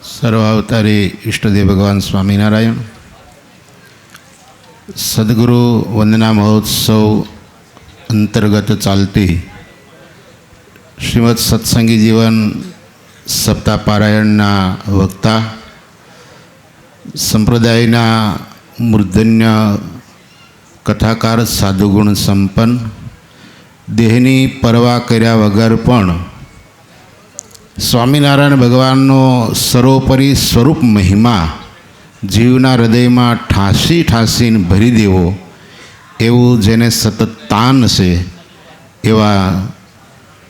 સર્વાવતારી ઈષ્ટદેવ ભગવાન સ્વામિનારાયણ સદગુરુ વંદના મહોત્સવ અંતર્ગત ચાલતી શ્રીમદ સત્સંગી જીવન સપ્તાહ પારાયણના વક્તા સંપ્રદાયના મૂર્ધન્ય કથાકાર સાધુગુણ સંપન્ન દેહની પરવા કર્યા વગર પણ સ્વામિનારાયણ ભગવાનનો સર્વોપરી સ્વરૂપ મહિમા જીવના હૃદયમાં ઠાંસી ઠાંસીને ભરી દેવો એવું જેને સતત તાન છે એવા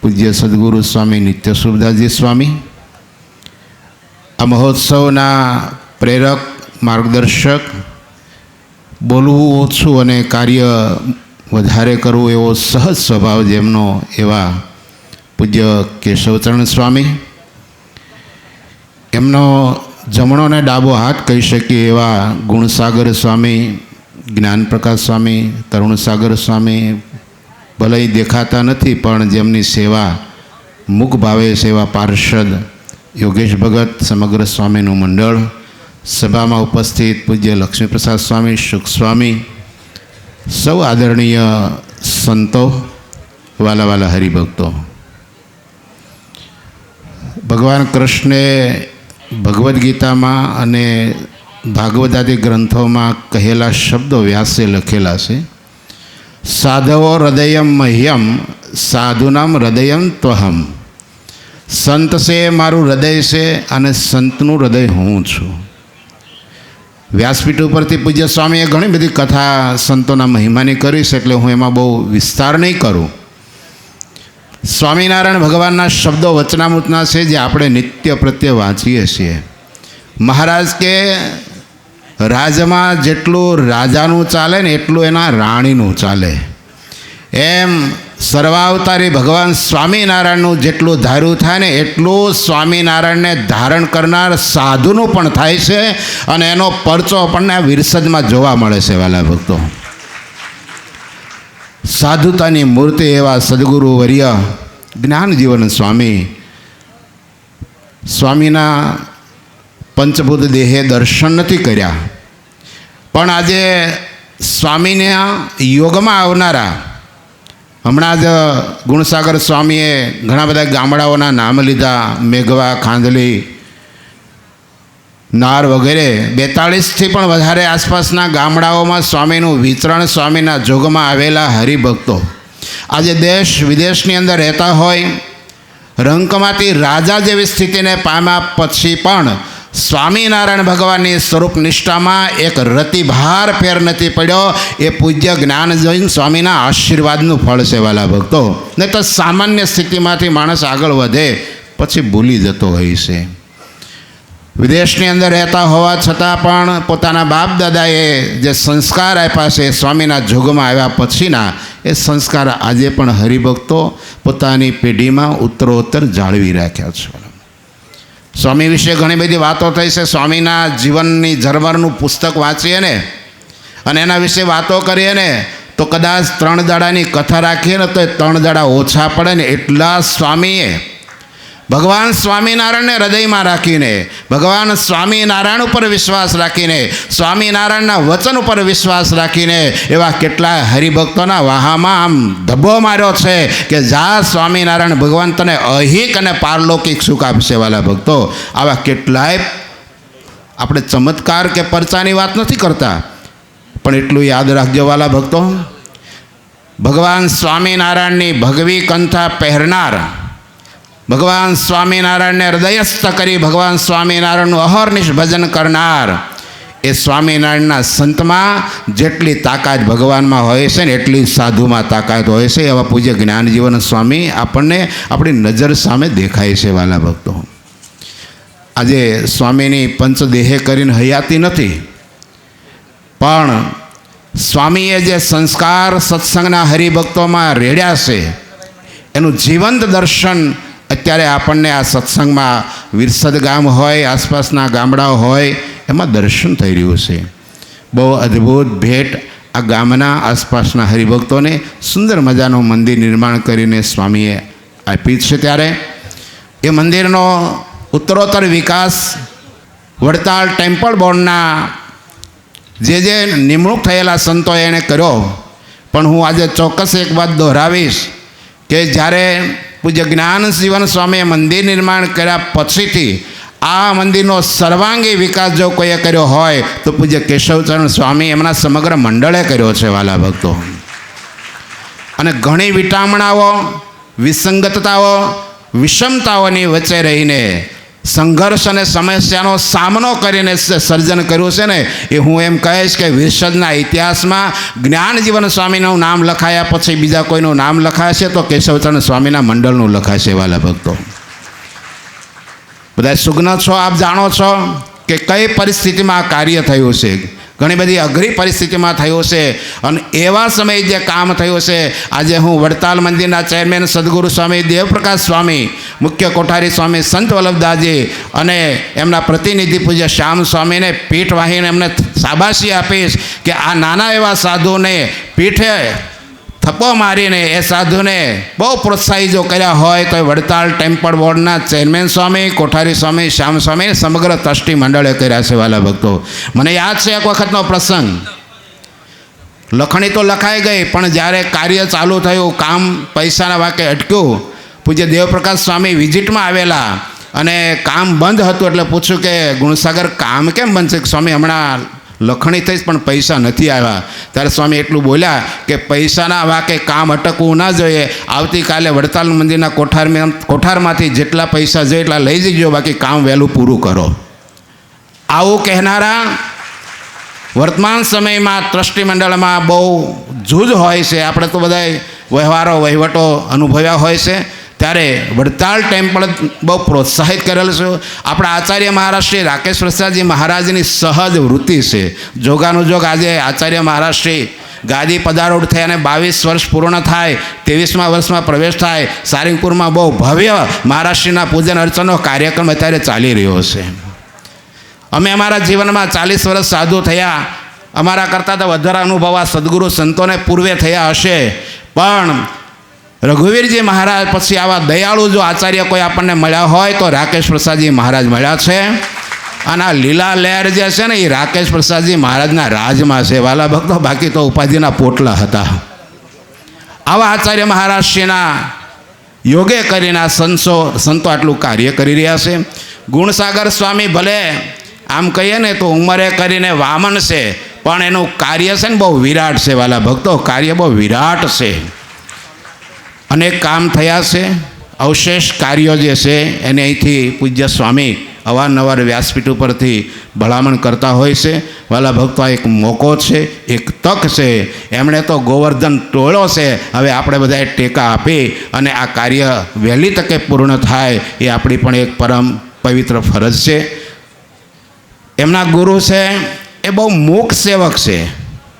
પૂજ્ય સદગુરુ સ્વામી નિત્યશુભદાસજી સ્વામી આ મહોત્સવના પ્રેરક માર્ગદર્શક, બોલવું ઓછું અને કાર્ય વધારે કરવું એવો સહજ સ્વભાવ જેમનો એવા પૂજ્ય કેશવચરણ સ્વામી, એમનો જમણો અને ડાબો હાથ કહી શકીએ એવા ગુણસાગર સ્વામી, જ્ઞાનપ્રકાશ સ્વામી, તરુણસાગર સ્વામી ભલે દેખાતા નથી પણ જેમની સેવા મુખ ભાવે સેવા પાર્ષદ યોગેશ ભગત સમગ્ર સ્વામીનું મંડળ, સભામાં ઉપસ્થિત પૂજ્ય લક્ષ્મીપ્રસાદ સ્વામી, સુખ સ્વામી, સૌ આદરણીય સંતો, વાલા વાલા હરિભક્તો, ભગવાન કૃષ્ણે ભગવદ્ ગીતામાં અને ભાગવદાદી ગ્રંથોમાં કહેલા શબ્દો વ્યાસે લખેલા છે. સાધવો હૃદયમ મહ્યમ સાધુનામ હૃદયમ ત્વહમ. સંત છે મારું હૃદય છે અને સંતનું હૃદય હું છું. વ્યાસપીઠ ઉપરથી પૂજ્ય સ્વામીએ ઘણી બધી કથા સંતોના મહિમાની કરી છે, એટલે હું એમાં બહુ વિસ્તાર નહીં કરું. સ્વામિનારાયણ ભગવાનના શબ્દો વચનામૃતના છે જે આપણે નિત્ય પ્રત્યે વાંચીએ છીએ. મહારાજ કે રાજમાં જેટલું રાજાનું ચાલે ને એટલું એના રાણીનું ચાલે, એમ સર્વાવતારી ભગવાન સ્વામિનારાયણનું જેટલું ધાર્યું થાય ને એટલું સ્વામિનારાયણને ધારણ કરનાર સાધુનું પણ થાય છે. અને એનો પરચો આપણને આ વિરસદમાં જોવા મળે છે. વાલા ભક્તો, સાધુતાની મૂર્તિ એવા સદગુરુ વર્ય જ્ઞાનજીવન સ્વામી, સ્વામીના પંચભૂત દેહે દર્શન નથી કર્યા, પણ આજે સ્વામીના યોગમાં આવનારા, હમણાં જ ગુણસાગર સ્વામીએ ઘણા બધા ગામડાઓના નામ લીધા, મેઘવા, ખાંદલી, નાર વગેરે 42થી પણ વધારે આસપાસના ગામડાઓમાં સ્વામીનું વિચરણ, સ્વામીના જોગમાં આવેલા હરિભક્તો આજે દેશ વિદેશની અંદર રહેતા હોય, રંકમાંથી રાજા જેવી સ્થિતિને પામ્યા પછી પણ સ્વામિનારાયણ ભગવાનની સ્વરૂપ નિષ્ઠામાં એક રતિભાર ફેર નથી પડ્યો. એ પૂજ્ય જ્ઞાનજીવન સ્વામીના આશીર્વાદનું ફળ છે. વાલા ભક્તો, નહીં તો સામાન્ય સ્થિતિમાંથી માણસ આગળ વધે પછી ભૂલી જતો હોય છે. વિદેશની અંદર રહેતા હોવા છતાં પણ પોતાના બાપ દાદાએ જે સંસ્કાર આપ્યા છે સ્વામીના જોગમાં આવ્યા પછીના, એ સંસ્કાર આજે પણ હરિભક્તો પોતાની પેઢીમાં ઉત્તરોત્તર જાળવી રાખ્યા છે. સ્વામી વિશે ઘણી બધી વાતો થઈ છે. સ્વામીના જીવનની ઝરમરનું પુસ્તક વાંચીએ ને અને એના વિશે વાતો કરીએ ને તો કદાચ 3 દાડાની કથા રાખીએ ને તો એ 3 દાડા ઓછા પડે ને એટલા સ્વામીએ ભગવાન સ્વામિનારાયણને હૃદયમાં રાખીને, ભગવાન સ્વામિનારાયણ ઉપર વિશ્વાસ રાખીને, સ્વામિનારાયણના વચન ઉપર વિશ્વાસ રાખીને એવા કેટલાય હરિભક્તોના વાહામાં આમ ધબ્બો માર્યો છે કે જા સ્વામિનારાયણ ભગવાન તને અહિક અને પારલૌકિક સુખ આપશે. વાલા ભક્તો, આવા કેટલાય, આપણે ચમત્કાર કે પરચાની વાત નથી કરતા, પણ એટલું યાદ રાખજો વાલા ભક્તો, ભગવાન સ્વામિનારાયણની ભગવી કંઠા પહેરનાર, ભગવાન સ્વામિનારાયણને હૃદયસ્થ કરી ભગવાન સ્વામિનારાયણનું અહર્નિશ ભજન કરનાર એ સ્વામિનારાયણના સંતમાં જેટલી તાકાત ભગવાનમાં હોય છે ને એટલી સાધુમાં તાકાત હોય છે. એવા પૂજ્ય જ્ઞાનજીવન સ્વામી આપણને આપણી નજર સામે દેખાય છે. વાલા ભક્તો, આજે સ્વામીની પંચદેહે કરીને હયાતી નથી, પણ સ્વામીએ જે સંસ્કાર સત્સંગના હરિભક્તોમાં રેડ્યા છે એનું જીવંત દર્શન અત્યારે આપણને આ સત્સંગમાં વિરસદ ગામ હોય, આસપાસના ગામડાઓ હોય, એમાં દર્શન થઈ રહ્યું છે. બહુ અદ્ભુત ભેટ આ ગામના આસપાસના હરિભક્તોને સુંદર મજાનું મંદિર નિર્માણ કરીને સ્વામીએ આપી છે. ત્યારે એ મંદિરનો ઉત્તરોત્તર વિકાસ વડતાલ ટેમ્પલ બોર્ડના જે નિમણૂક થયેલા સંતોએ એણે કર્યો, પણ હું આજે ચોક્કસ એક વાત દોહરાવીશ કે જ્યારે પૂજ્ય જ્ઞાનજીવન સ્વામીએ મંદિર નિર્માણ કર્યા પછીથી આ મંદિરનો સર્વાંગી વિકાસ જો કોઈએ કર્યો હોય તો પૂજ્ય કેશવચરણ સ્વામી એમના સમગ્ર મંડળે કર્યો છે વાલા ભક્તો. અને ઘણી વિટામણાઓ, વિસંગતતાઓ, વિષમતાઓની વચ્ચે રહીને સંઘર્ષ અને સમસ્યાનો સામનો કરીને સર્જન કર્યું છે ને, એ હું એમ કહીશ કે વિશ્વના ઇતિહાસમાં જ્ઞાનજીવન સ્વામીનું નામ લખાયા પછી બીજા કોઈનું નામ લખાશે તો કેશવચરણ સ્વામીના મંડળનું લખાશે વાલા ભક્તો. બધા સુગ્ન છો, આપ જાણો છો કે કઈ પરિસ્થિતિમાં આ કાર્ય થયું છે. ઘણી બધી અઘરી પરિસ્થિતિમાં થયું છે અને એવા સમયે જે કામ થયું છે, આજે હું વડતાલ મંદિરના ચેરમેન સદગુરુ સ્વામી દેવપ્રકાશ સ્વામી, મુખ્ય કોઠારી સ્વામી સંત વલ્લભદાસજી અને એમના પ્રતિનિધિ પૂજ્ય શ્યામ સ્વામીને પીઠ વાહીને એમને શાબાશી આપીશ કે આ નાના એવા સાધુને પીઠે થપ્પો મારીને એ સાધુને બહુ પ્રોત્સાહિત જો કર્યા હોય તો વડતાલ ટેમ્પલ બોર્ડના ચેરમેન સ્વામી, કોઠારી સ્વામી, શ્યામ સ્વામી, સમગ્ર ટ્રસ્ટી મંડળે કર્યા છે વાલા ભક્તો. મને યાદ છે એક વખતનો પ્રસંગ, લખણી તો લખાઈ ગઈ પણ જ્યારે કાર્ય ચાલુ થયું, કામ પૈસાના વાકે અટક્યું, પૂજ્ય દેવપ્રકાશ સ્વામી વિઝિટમાં આવેલા અને કામ બંધ હતું એટલે પૂછ્યું કે ગુણસાગર કામ કેમ બંધ છે? સ્વામી હમણાં લખણી થઈ પણ પૈસા નથી આવ્યા. ત્યારે સ્વામી એટલું બોલ્યા કે પૈસાના વાકે કામ અટકવું ના જોઈએ, આવતીકાલે વડતાલ મંદિરના કોઠારમાંથી જેટલા પૈસા જોઈએ એટલા લઈ જજો, બાકી કામ વહેલું પૂરું કરો. આવું કહેનારા વર્તમાન સમયમાં ટ્રસ્ટી મંડળમાં બહુ જૂજ હોય છે. આપણે તો બધા વહીવટો અનુભવ્યા હોય છે, ત્યારે વડતાલ ટેમ્પલ બહુ પ્રોત્સાહિત કરેલ છે. આપણા આચાર્ય મહારાજ શ્રી રાકેશ પ્રસાદજી મહારાજની સહજ વૃત્તિ છે. જોગાનું જોગ આજે આચાર્ય મહારાજ શ્રી ગાદી પધારોઢ થઈ અને 22 વર્ષ પૂર્ણ થાય, 23મા વર્ષમાં પ્રવેશ થાય. સારંગપુરમાં બહુ ભવ્ય મહારાજશ્રીના પૂજન અર્ચનનો કાર્યક્રમ અત્યારે ચાલી રહ્યો છે. અમે અમારા જીવનમાં 40 વર્ષ સાધુ થયા, અમારા કરતાં તો વધારે અનુભવ આ સદગુરુ સંતોને પૂર્વે થયા હશે, પણ રઘુવીરજી મહારાજ પછી આવા દયાળુ જો આચાર્ય કોઈ આપણને મળ્યા હોય તો રાકેશ પ્રસાદજી મહારાજ મળ્યા છે. અને આ લીલા લહેર જે છે ને, એ રાકેશ પ્રસાદજી મહારાજના રાજમાં છે વાલા ભક્તો, બાકી તો ઉપાધિના પોટલા હતા. આવા આચાર્ય મહારાજશ્રીના યોગે કરીને આ સંતો આટલું કાર્ય કરી રહ્યા છે. ગુણસાગર સ્વામી ભલે આમ કહીએ ને તો ઉંમરે કરીને વામન છે, પણ એનું કાર્ય છે ને બહુ વિરાટ છે વાલા ભક્તો, કાર્ય બહુ વિરાટ છે. અનેક કામ થયા છે. અવશેષ કાર્યો જે છે એને અહીંથી પૂજ્ય સ્વામી અવારનવાર વ્યાસપીઠ ઉપરથી ભલામણ કરતા હોય છે. વાલા ભક્તો, આ એક મોકો છે, એક તક છે. એમણે તો ગોવર્ધન ટોળો છે. હવે આપણે બધાએ ટેકા આપી અને આ કાર્ય વહેલી તકે પૂર્ણ થાય એ આપણી પણ એક પરમ પવિત્ર ફરજ છે. એમના ગુરુ છે એ બહુ મૂક સેવક છે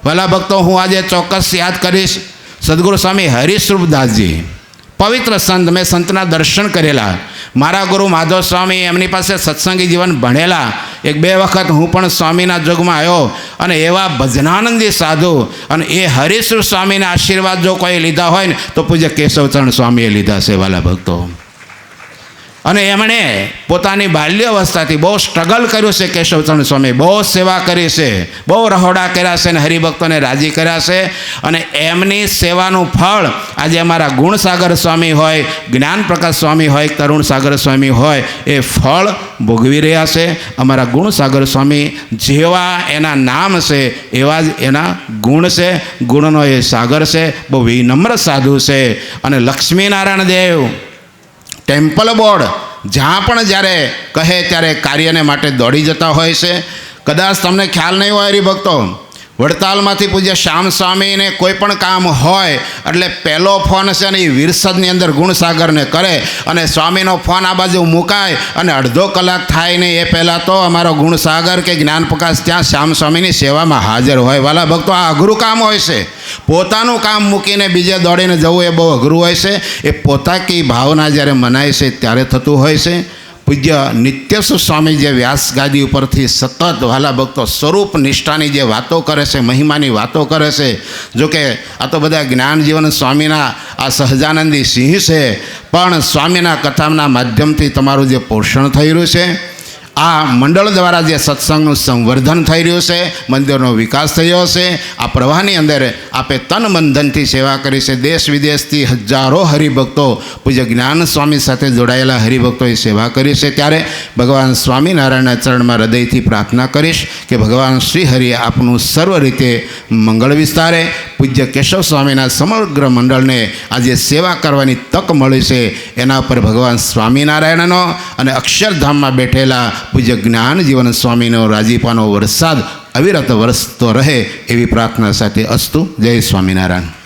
વાલા ભક્તો. હું આજે ચોક્કસ યાદ કરીશ સદગુરુ સ્વામી હરિસ્વરૂપદાસજી, પવિત્ર સંત. મેં સંતના દર્શન કરેલા. મારા ગુરુ માધવ સ્વામી, એમની પાસે સત્સંગી જીવન ભણેલા. 1-2 વખત હું પણ સ્વામીના જોગમાં આવ્યો અને એવા ભજનાનંદી સાધુ. અને એ હરિસ્વરૂપ સ્વામીના આશીર્વાદ જો કોઈ લીધા હોય ને તો પૂજ્ય કેશવચરણ સ્વામીએ લીધા છે વાલા ભક્તો. અને એમણે પોતાની બાલ્યાવસ્થાથી બહુ સ્ટ્રગલ કર્યું છે. કેશવચરણ સ્વામી બહુ સેવા કરી છે, બહુ રહોડા કર્યા છે અને હરિભક્તોને રાજી કર્યા છે. અને એમની સેવાનું ફળ આજે અમારા ગુણસાગર સ્વામી હોય, જ્ઞાનપ્રકાશ સ્વામી હોય, તરુણ સાગર સ્વામી હોય, એ ફળ ભોગવી રહ્યા છે. અમારા ગુણસાગર સ્વામી જેવા એના નામ છે એવા જ એના ગુણ છે. ગુણનો એ સાગર છે. બહુ વિનમ્ર સાધુ છે. અને લક્ષ્મીનારાયણ દેવ ટેમ્પલ બોર્ડ જ્યાં પણ જ્યારે કહે ત્યારે કાર્યને માટે દોડી જતા હોય છે. કદાચ તમને ખ્યાલ નહીં હોય હરિભક્તો, વડતાલમાંથી પૂજ્ય શ્યામ સ્વામીને કોઈ પણ કામ હોય એટલે પહેલો ફોન છે ને એ વિરસદની અંદર ગુણસાગરને કરે અને સ્વામીનો ફોન આ બાજુ મુકાય અને અડધો કલાક થાય નહીં એ પહેલાં તો અમારો ગુણસાગર કે જ્ઞાનપ્રકાશ ત્યાં શ્યામ સ્વામીની સેવામાં હાજર હોય. વાલા ભક્તો, આ અઘરું કામ હોય છે. પોતાનું કામ મૂકીને બીજે દોડીને જવું એ બહુ અઘરું હોય છે. એ પોતાકી ભાવના જ્યારે મનાય છે ત્યારે થતું હોય છે. પૂજ્ય નિત્યસુખ સ્વામી જે વ્યાસ ગાદી ઉપરથી સતત વાલા ભક્તો સ્વરૂપ નિષ્ઠાની જે વાતો કરે છે, મહિમાની વાતો કરે છે. જોકે આ તો બધા જ્ઞાનજીવન સ્વામીના આ સહજાનંદી સિંહ છે, પણ સ્વામીના કથાના માધ્યમથી તમારું જે પોષણ થઈ રહ્યું છે, આ મંડળ દ્વારા જે સત્સંગનું સંવર્ધન થઈ રહ્યું છે, મંદિરનો વિકાસ થયો છે, આ પ્રવાહની અંદર આપે તન મન ધનથી સેવા કરી છે. દેશ વિદેશથી હજારો હરિભક્તો પૂજ્ય જ્ઞાન સ્વામી સાથે જોડાયેલા હરિભક્તોએ સેવા કરી છે. ત્યારે ભગવાન સ્વામિનારાયણના ચરણમાં હૃદયથી પ્રાર્થના કરીશ કે ભગવાન શ્રી હરિ આપનું સર્વ રીતે મંગળ વિસ્તારે. પૂજ્ય કેશવ સ્વામીના સમગ્ર મંડળને આજે સેવા કરવાની તક મળી છે, એના પર ભગવાન સ્વામિનારાયણનો અને અક્ષરધામમાં બેઠેલા પૂજ્ય જ્ઞાન જીવન સ્વામીનો રાજીપાનો વરસાદ અવિરત વરસતો રહે એવી પ્રાર્થના સાથે અસ્તુ. જય સ્વામિનારાયણ.